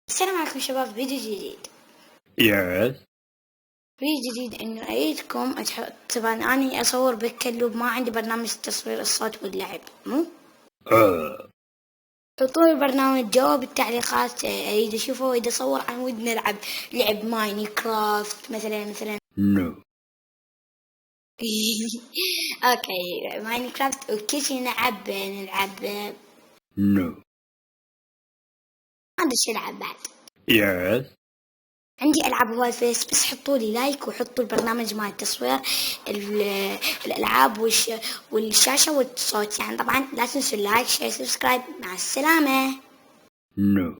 السلام عليكم شباب، فيديو جديد. Yes. فيديو جديد انه اريدكم طبعا اني اصور بالكلوب، ما عندي برنامج تصوير الصوت واللعب، مو حطوا لي برنامج جواب بالتعليقات. اريد اشوفه واذا اصور عن ود نلعب لعب ماينكرافت مثلا. No. اوكي ماينكرافت وكل شي نلعب. No. ما ادري شو العب بعد. Yes. عندي العاب هواي فيس، بس حطوا لي لايك وحطوا البرنامج مال التصوير الالعاب والشاشه والصوت. يعني طبعا لا تنسوا اللايك شير سبسكرايب. مع السلامه. No.